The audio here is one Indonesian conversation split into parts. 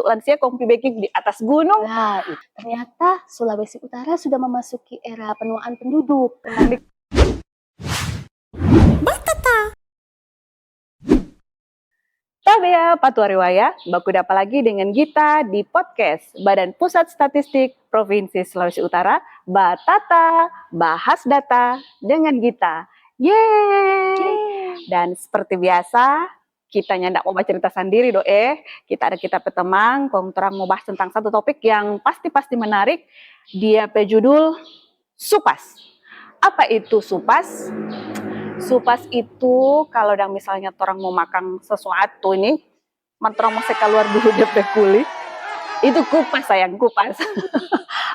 lansia kong pi baking di atas gunung. Nah, ternyata Sulawesi Utara sudah memasuki era penuaan penduduk. Tabea Patuariwaya, baku dapa lagi dengan Gita di podcast Badan Pusat Statistik Provinsi Sulawesi Utara, Batata, bahas data dengan Gita. Yeay! Dan seperti biasa, kita nyandak mau cerita sendiri kita ada petemang, kong terang mau bahas tentang satu topik yang pasti menarik. Dia judul Supas. Apa itu Supas? Supas itu kalau misalnya orang mau makan sesuatu ini, mantra mau keluar dulu DP kulit. Itu kupas sayang, kupas.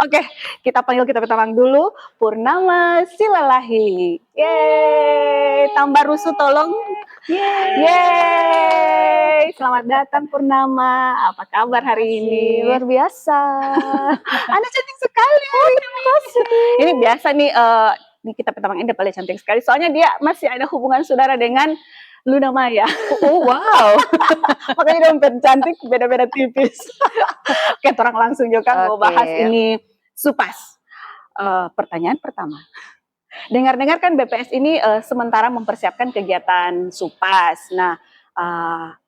Oke, kita panggil kita pertama dulu Purnama Silalahi. Yeay, tambah rusuh tolong. Yeay, selamat datang Purnama. Apa kabar hari ini? Luar biasa. Anda cantik sekali. Oh, terima kasih. Ini biasa nih, ini kita pertama ini paling cantik sekali. Soalnya dia masih ada hubungan saudara dengan Luna Maya. Oh wow. Makanya dompet cantik beda-beda tipis. Oke, orang langsung juga mau bahas ini Supas. Pertanyaan pertama. Dengar-dengar kan BPS ini sementara mempersiapkan kegiatan Supas. Nah,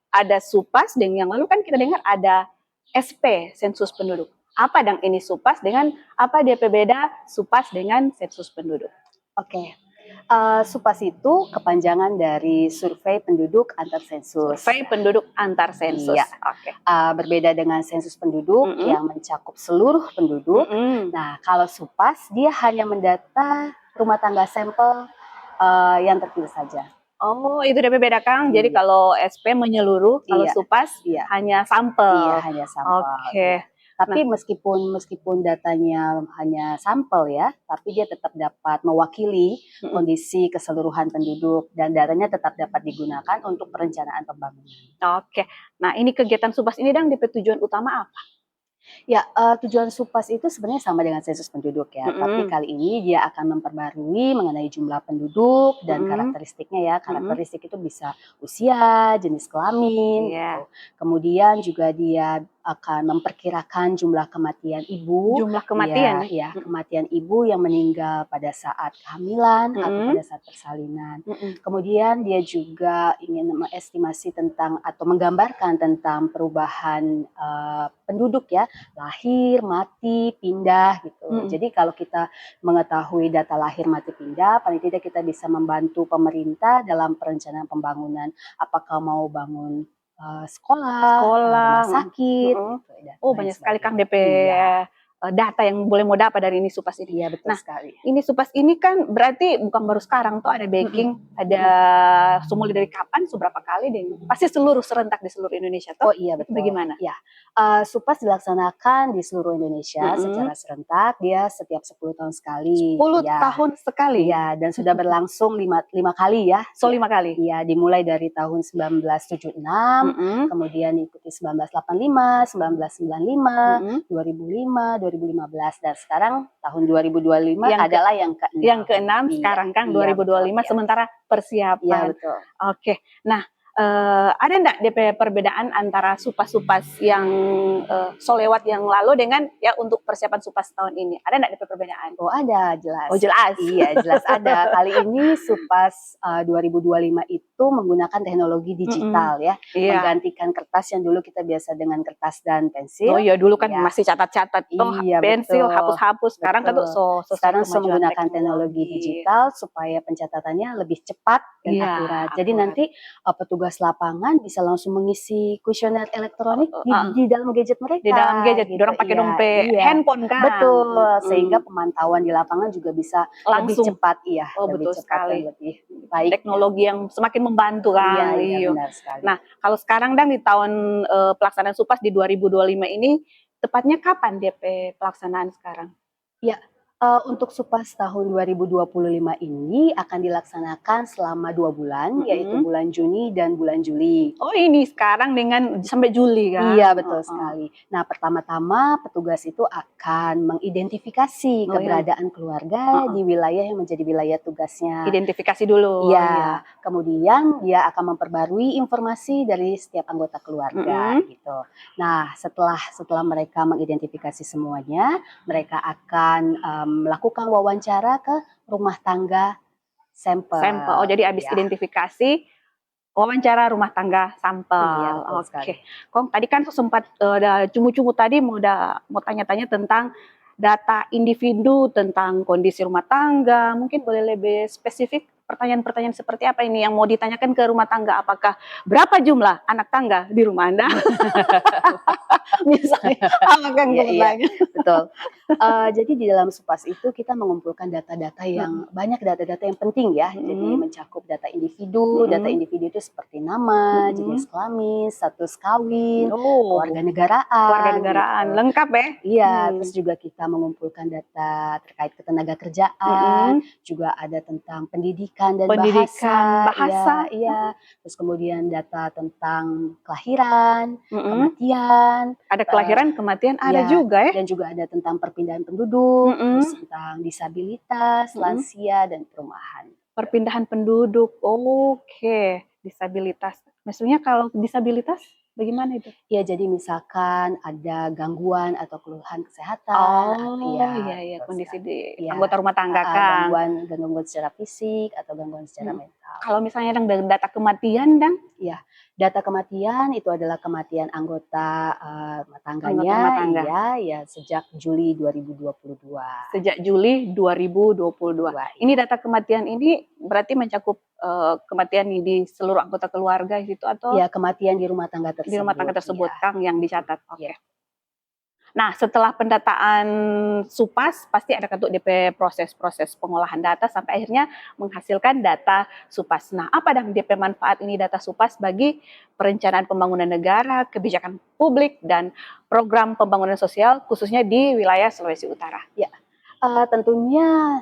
ada Supas dan yang lalu kan kita dengar ada SP, sensus penduduk. Apa ini Supas dengan apa DP beda Supas dengan sensus penduduk? Oke. Supas itu kepanjangan dari survei penduduk antar sensus. Survei penduduk antar sensus. Iya. Berbeda dengan sensus penduduk yang mencakup seluruh penduduk. Nah, kalau Supas dia hanya mendata rumah tangga sampel yang terpilih saja. Oh, itu DP beda Kang. Jadi kalau SP menyeluruh, kalau Supas hanya sampel. Iya, hanya sampel. Oke. Tapi meskipun datanya hanya sampel ya, tapi dia tetap dapat mewakili kondisi keseluruhan penduduk dan datanya tetap dapat digunakan untuk perencanaan pembangunan. Oke. Nah, ini kegiatan Supas ini tujuan utama apa? Ya, tujuan Supas itu sebenarnya sama dengan sensus penduduk ya, tapi kali ini dia akan memperbarui mengenai jumlah penduduk dan karakteristiknya ya. Karakteristik itu bisa usia, jenis kelamin, gitu. Kemudian juga dia akan memperkirakan jumlah kematian ibu. Jumlah kematian? Ya, kematian ibu yang meninggal pada saat kehamilan atau pada saat persalinan. Kemudian dia juga ingin mengestimasi tentang atau menggambarkan tentang perubahan penduduk ya, lahir, mati, pindah gitu. Jadi kalau kita mengetahui data lahir, mati, pindah, paling tidak kita bisa membantu pemerintah dalam perencanaan pembangunan. Apakah mau bangun sekolah, rumah sakit. Oh, banyak sekali Kang DP data yang boleh mau dapat dari ini Supas ini. Iya, betul sekali. Ini Supas ini kan berarti bukan baru sekarang tuh ada baking, ada mulai dari kapan, seberapa kali, pasti serentak di seluruh Indonesia tuh. Oh iya, betul. Bagaimana? Ya, Supas dilaksanakan di seluruh Indonesia secara serentak, dia setiap 10 tahun sekali. 10 tahun sekali? Iya, dan sudah berlangsung 5 kali ya. So 5 kali? Iya, dimulai dari tahun 1976, kemudian ikuti 1985, 1995, 2005, 2015, dan sekarang tahun 2025 adalah yang ke-6. Yang ke-6 sekarang Kang, 2025, sementara persiapan. Iya, betul. Oke, nah ada enggak DP perbedaan antara Supas-Supas yang lewat yang lalu dengan ya untuk persiapan Supas tahun ini? Ada enggak DP perbedaan? Oh ada, jelas. Oh jelas? Iya, jelas ada. Kali ini Supas 2025 itu menggunakan teknologi digital ya, menggantikan kertas yang dulu kita biasa dengan kertas dan pensil. Oh iya, dulu kan masih catat-catat, pensil, betul. hapus-hapus. Sekarang kan sekarang menggunakan teknologi digital supaya pencatatannya lebih cepat dan akurat. Jadi nanti petugas lapangan bisa langsung mengisi kuesioner elektronik di dalam gadget mereka. Di dalam gadget, gitu. orang pakai dompet handphone kan. Betul, sehingga pemantauan di lapangan juga bisa langsung lebih cepat, lebih cepat sekali. dan lebih baik. Teknologi yang semakin membantu kan. Iya, benar sekali. Nah, kalau sekarang di tahun pelaksanaan Supas di 2025 ini, tepatnya kapan DP pelaksanaan sekarang? Ya, Untuk SUPAS tahun 2025 ini akan dilaksanakan selama 2 bulan, yaitu Mhm. bulan Juni dan bulan Juli. Oh ini sekarang dengan sampai Juli kan? Iya, betul Heeh. sekali. Nah, pertama-tama petugas itu akan mengidentifikasi Oh ya, keberadaan keluarga heeh. di wilayah yang menjadi wilayah tugasnya. Identifikasi dulu, oh iya. Iya, kemudian dia akan memperbarui informasi dari setiap anggota keluarga Mhm. gitu. Nah, setelah mereka mengidentifikasi semuanya, mereka akan melakukan wawancara ke rumah tangga Sampel, oh sampel. jadi habis Ya, identifikasi, wawancara rumah tangga iya sampel, betul sekali. oke. Kong tadi kan sempat, ada cumu-cumu tadi mau tanya-tanya tentang data individu, tentang kondisi rumah tangga, mungkin boleh lebih spesifik pertanyaan-pertanyaan seperti apa ini yang mau ditanyakan ke rumah tangga? Apakah berapa jumlah anak tangga di rumah Anda? Misalnya, apakah yang Iya, mau iya, bertanya? betul. Jadi di dalam SUPAS itu kita mengumpulkan data-data yang Mhm, banyak, data-data yang penting ya. Jadi mhm, mencakup data mhm, individu itu seperti nama, jenis mhm. kelamin, status kawin, Oh, kewarganegaraan kewarganegaraan, gitu. lengkap ya? Iya, Hmm. terus juga kita mengumpulkan data terkait ketenaga kerjaan, Mhm. juga ada tentang pendidikan dan Pendidikan, bahasa, bahasa, iya, iya. Terus kemudian data tentang kelahiran, mhm, kematian, ada eee kelahiran, kematian, ada ya, juga ya? dan juga ada tentang perpindahan penduduk, terus Mhm, tentang disabilitas, mhm, lansia, dan perumahan. perpindahan penduduk, oke, disabilitas. Maksudnya kalau disabilitas bagaimana itu? Ya, jadi misalkan ada gangguan atau keluhan kesehatan, Oh, iya iya iya, betul kondisi sekali. di Iya, anggota rumah tangga, Kang. gangguan secara fisik atau gangguan secara Mhm. mental. Kalau misalnya yang data kematian dan Iya, data kematian itu adalah kematian anggota, rumah anggota tangganya, rumah tangga iya, ya sejak Juli 2022. sejak Juli 2022. Dua, Ini iya. data kematian ini berarti mencakup, kematian di seluruh anggota keluarga gitu atau Iya, kematian di rumah tangga di rumah tangga tersebut, iya. tersebut, Kang, yang dicatat? Iya. Oke. Nah, setelah pendataan SUPAS, pasti ada kan tuh DP proses-proses pengolahan data sampai akhirnya menghasilkan data SUPAS. Nah, apa dan DP manfaat ini data SUPAS bagi perencanaan pembangunan negara, kebijakan publik, dan program pembangunan sosial khususnya di wilayah Sulawesi Utara? Ya, tentunya,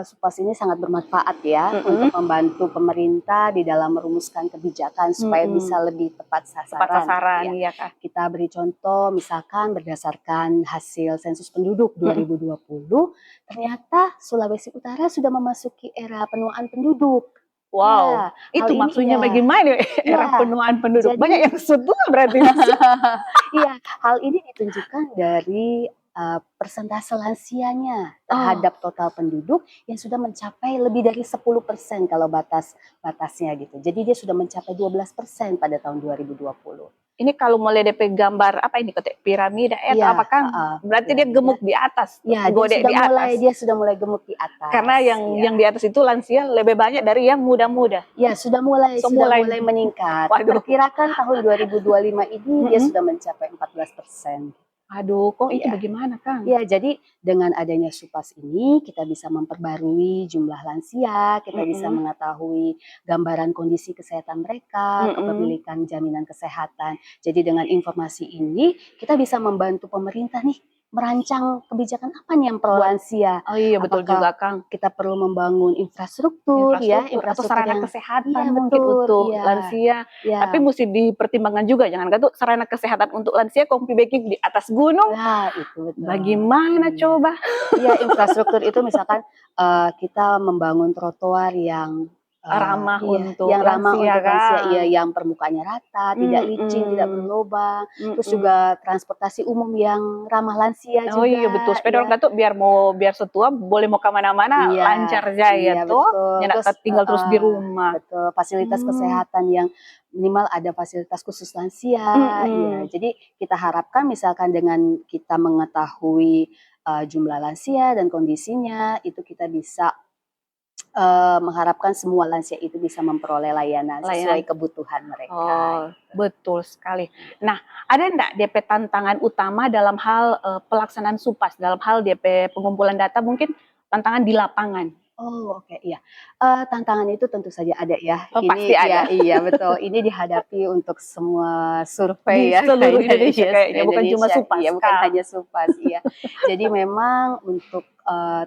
SUPAS ini sangat bermanfaat ya untuk Mhm, membantu pemerintah di dalam merumuskan kebijakan supaya bisa mhm, lebih tepat tepat sasaran gitu sasaran, ya. iya Kak. Kita beri contoh misalkan berdasarkan hasil sensus penduduk Mhm. 2020, ternyata Sulawesi Utara sudah memasuki era penuaan penduduk. Wow, Ya, hal itu ini maksudnya iya, bagaimana era iya. penuaan penduduk? Banyak Jadi yang setua berarti di situ. iya, hal ini ditunjukkan dari, persentase lansianya Oh. terhadap total penduduk yang sudah mencapai lebih dari 10% kalau batasnya gitu. Jadi dia sudah mencapai 12% pada tahun 2020. Ini kalau mulai DP gambar apa ini kotek piramida atau Iya, apa Kang? heeh, Berarti dia piramida. gemuk di atas tuh, Iya, godek di atas. dia sudah mulai gemuk di Karena atas, iya. yang di atas itu lansia lebih banyak dari yang muda-muda. Ya, So sudah mulai mulai meningkat. waduh, Diperkirakan tahun 2025 ini dia mhm. sudah mencapai 14%. Aduh, kok itu Iya. bagaimana Kang? Ya, jadi dengan adanya SUPAS ini kita bisa memperbarui jumlah lansia, kita bisa Mhm, mengetahui gambaran kondisi kesehatan mereka, mhm. kepemilikan jaminan kesehatan. Jadi dengan informasi ini kita bisa membantu pemerintah nih merancang kebijakan apa nih yang pro Buat lansia. oh iya betul Apakah juga Kang. kita perlu membangun infrastruktur ya, Infrastruktur atau infrastruktur sarana yang kesehatan iya mungkin betul, untuk iya, lansia, tapi iya. mesti dipertimbangkan juga jangan kan tuh sarana kesehatan untuk lansia kompi baking di atas gunung, Nah, itu betul. bagaimana Iya. coba? Iya, infrastruktur itu misalkan, kita membangun trotoar yang, Ramah iya, untuk yang ramah lansia, untuk lansia, iya, Kang. yang permukaannya rata, tidak licin, tidak Mhm, berlubang, terus mhm. juga transportasi umum yang ramah lansia Oh iya betul, juga, sepeda ya. orang Datuk biar setua boleh mau ke mana-mana Iya, lancar jaya iya toh, betul, nyenak terus tinggal terus di rumah. betul, fasilitas Mmm, kesehatan yang minimal ada fasilitas khusus lansia, iya. mhm, Jadi kita harapkan misalkan dengan kita mengetahui, jumlah lansia dan kondisinya, itu kita bisa, mengharapkan semua lansia itu bisa memperoleh layanan sesuai layanan. kebutuhan mereka, Oh, gitu. betul sekali. Iya. Nah, ada enggak DP tantangan utama dalam hal, pelaksanaan SUPAS, dalam hal DP pengumpulan data mungkin tantangan di lapangan? Oh, oke, iya. Tantangan itu tentu saja ada ya. Oh, pasti Ini ada. iya betul. Ini dihadapi untuk semua survei Di ya seluruh kayaknya Indonesia iya kayaknya, bukan cuma se-Indonesia. Iya, bukan Supaska. hanya Supas, iya. Jadi memang untuk,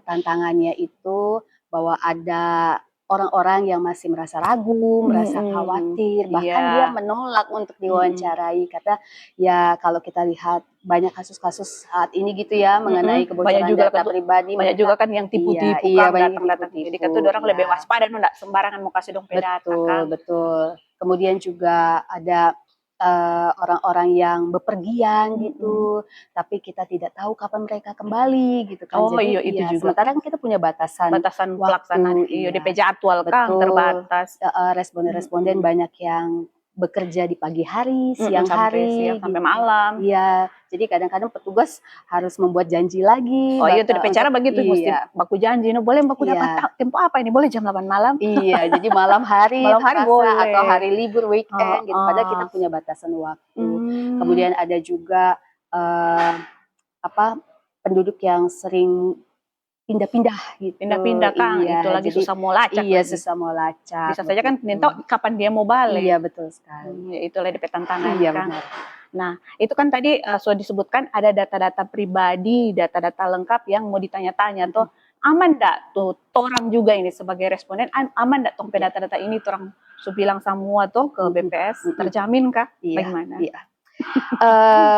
tantangannya itu bahwa ada orang-orang yang masih merasa ragu, merasa Mhm, khawatir, bahkan dia iya, menolak untuk mhm, diwawancarai karena ya kalau kita lihat banyak kasus-kasus saat ini gitu ya mengenai banyak kebocoran juga kan data pribadi banyak mereka juga kan yang iya tipu-tipu iya Kang, banyak yang datang-datang. Jadi kan tuh tipu-tipu, dorang lebih iya. waspada nu ndak sembarangan mau kasih dong pe data Betul Kang. betul. Kemudian juga ada, orang-orang yang bepergian Mhm. gitu, tapi kita tidak tahu kapan mereka kembali gitu kan. Oh Jadi iya itu iya, juga sementara kan, kan kita punya batasan batasan pelaksanaan waktu iya DP iya, jadwal Kang, betul, terbatas. heeh, responden-responden Mhm, banyak yang bekerja di pagi hari, siang sampai siang, hari sampai gitu. malam. Iya, jadi kadang-kadang petugas harus membuat janji lagi Oh iya tuh DP cara untuk begitu musti iya baku janji, "No boleh baku dapat iya. tempo apa ini? Boleh jam 8 malam?" Iya, jadi malam hari Malam hari terpaksa atau boleh. hari libur weekend gitu, padahal kita Heeh. punya batasan waktu. Mmm, Kemudian ada juga, eee, apa, penduduk yang sering pindah-pindah gitu, pindah-pindah Kang, itu iya, lagi jadi susah mau lacak iya lagi. susah mau lacak, Bisa saja kan begitu. Nintau kapan dia mau balik. Iya, betul sekali. Ya itulah DP tantangannya Iya, Kang. benar. Nah, itu kan tadi, sudah disebutkan ada data-data pribadi, data-data lengkap yang mau ditanya-tanya tuh, Mhm, aman ndak tuh torang juga ini sebagai responden, aman ndak tong pe iya, data-data ini torang su bilang semua tuh ke mhm BPS, mhm, terjamin kah? iya Bagaimana? iya.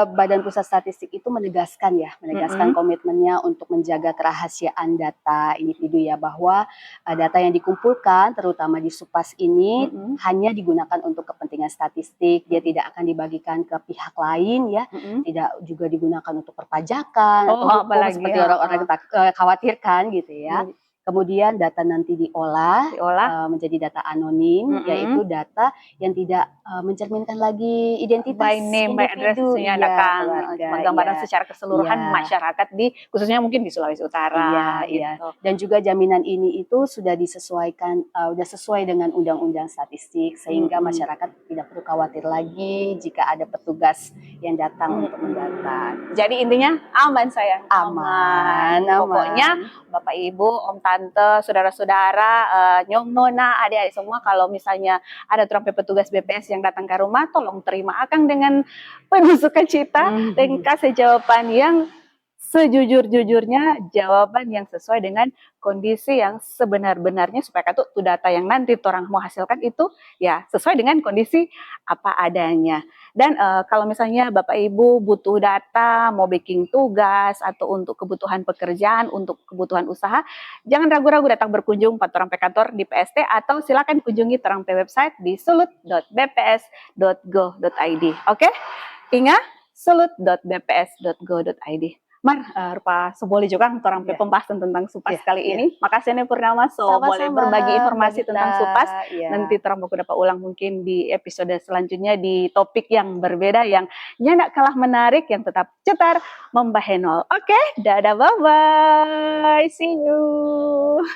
Badan Pusat Statistik itu menegaskan ya, menegaskan Mhm, komitmennya untuk menjaga kerahasiaan data individu ya, bahwa, data yang dikumpulkan terutama di Supas ini mhm, hanya digunakan untuk kepentingan statistik, dia tidak akan dibagikan ke pihak lain ya, mhm. tidak juga digunakan untuk perpajakan Oh, atau hukum apalagi seperti heeh, orang-orang khawatirkan gitu ya. mmm, Kemudian data nanti diolah, diolah, menjadi data anonim, mhm. yaitu data yang tidak, mencerminkan lagi By identitas name, by individu address-nya ada iya, Kang, cuma keluarga, gambaran iya secara keseluruhan iya masyarakat di khususnya mungkin di Sulawesi Utara iya iya. gitu. Dan juga jaminan ini itu sudah disesuaikan, udah sesuai dengan undang-undang statistik, sehingga Mhm, masyarakat tidak perlu khawatir lagi jika ada petugas yang datang untuk mendata, mhm. gitu. Jadi intinya aman sayang, Aman aman. Pokoknya aman. Bapak, Ibu, Om, Tante, saudara-saudara, nyong, nona, adik-adik semua kalau misalnya ada trompet petugas BPS yang datang ke rumah, tolong terima akang dengan penuh sukacita dan kasih jawaban yang sejujur-jujurnya, jawaban yang sesuai dengan kondisi yang sebenar-benarnya supaya tuh data yang nanti orang mau hasilkan itu ya sesuai dengan kondisi apa adanya. Dan kalau misalnya Bapak Ibu butuh data, mau bikin tugas atau untuk kebutuhan pekerjaan, untuk kebutuhan usaha, jangan ragu-ragu datang berkunjung ke orang pe kantor di PST atau silakan kunjungi orang pe website di sulut.bps.go.id. Oke? Ingat sulut.bps.go.id. Mar, rupa seboleh juga orang pe Iya pembahasan tentang Supas iya kali iya. ini. Makasih nih Purnama, so boleh Sama-sama berbagi Mbak informasi Gita, tentang Supas. iya. Nanti terang aku dapat ulang mungkin di episode selanjutnya di topik yang berbeda yang nyak kalah menarik, yang tetap cetar membahenol. Oke, dadah, bye-bye. See you.